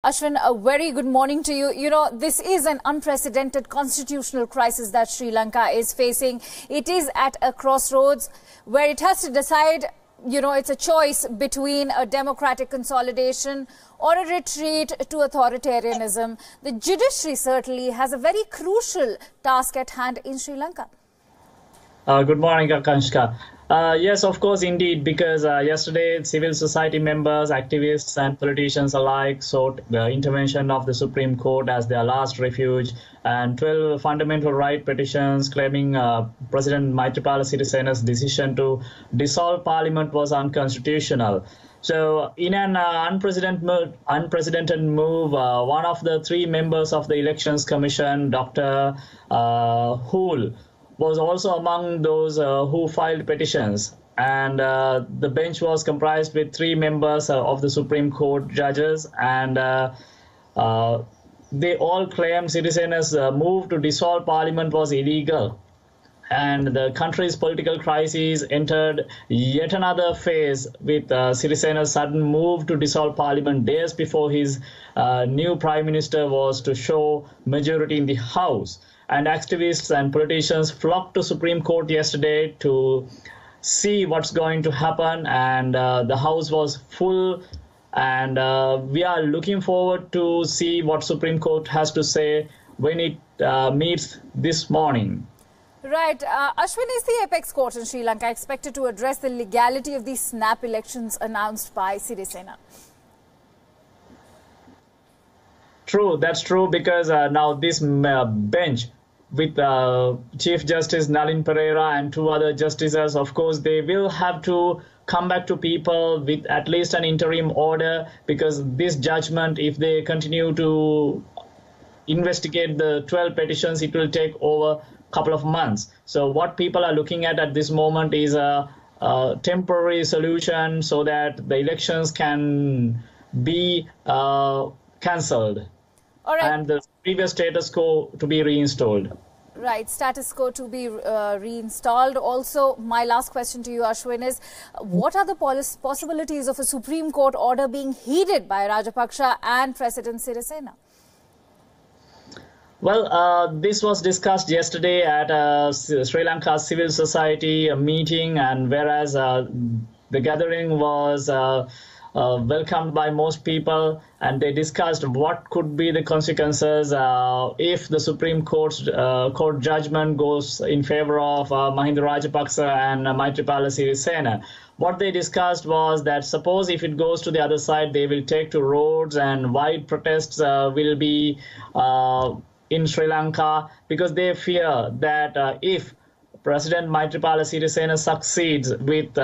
Ashwin, a very good morning to you. You know, this is an unprecedented constitutional crisis that Sri Lanka is facing. It is at a crossroads where it has to decide, you know, it's a choice between a democratic consolidation or a retreat to authoritarianism. The judiciary certainly has a very crucial task at hand in Sri Lanka. Good morning, Akanshka. Yes, of course, indeed, because yesterday civil society members, activists and politicians alike sought the intervention of the Supreme Court as their last refuge, and 12 fundamental right petitions claiming President Maithripala Sirisena's decision to dissolve parliament was unconstitutional. So in an unprecedented move, one of the three members of the Elections Commission, Dr. Hool, was also among those who filed petitions, and the bench was comprised with three members of the Supreme Court judges, and they all claimed Sirisena's move to dissolve parliament was illegal, and the country's political crisis entered yet another phase with Sirisena's sudden move to dissolve parliament days before his new prime minister was to show majority in the House. And activists and politicians flocked to Supreme Court yesterday to see what's going to happen, and the House was full, and we are looking forward to see what Supreme Court has to say when it meets this morning. Right. Ashwin, is the apex court in Sri Lanka expected to address the legality of these snap elections announced by Sirisena? True, that's true, because now this bench with Chief Justice Nalin Pereira and two other justices, of course, they will have to come back to people with at least an interim order, because this judgment, if they continue to investigate the 12 petitions, it will take over a couple of months. So what people are looking at this moment is a temporary solution so that the elections can be cancelled. All right. And the previous status quo to be reinstalled. Right, status quo to be reinstalled. Also, my last question to you, Ashwin, is what are the possibilities of a Supreme Court order being heeded by Rajapaksa and President Sirisena? Well, this was discussed yesterday at Sri Lanka civil society meeting, and whereas the gathering was welcomed by most people, and they discussed what could be the consequences if the Supreme Court judgment goes in favor of Mahinda Rajapaksa and Maithripala Sirisena. What they discussed was that suppose if it goes to the other side, they will take to roads, and wide protests will be in Sri Lanka, because they fear that if President Maithripala Sirisena succeeds with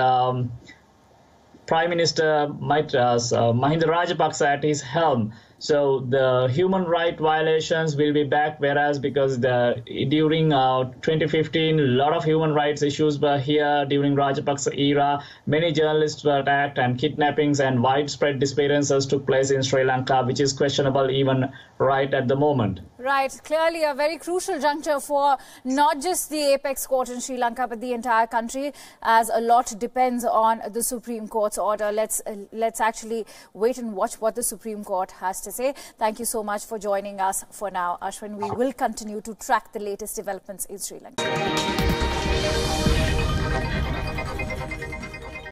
Prime Minister Mahinda Rajapaksa at his helm, so the human right violations will be back, whereas because during 2015, a lot of human rights issues were here during Rajapaksa era. Many journalists were attacked, and kidnappings and widespread disappearances took place in Sri Lanka, which is questionable even right at the moment. Right. Clearly a very crucial juncture for not just the apex court in Sri Lanka, but the entire country, as a lot depends on the Supreme Court's order. Let's actually wait and watch what the Supreme Court has to say. Thank you so much for joining us for now, Ashwin. We will continue to track the latest developments in Sri Lanka.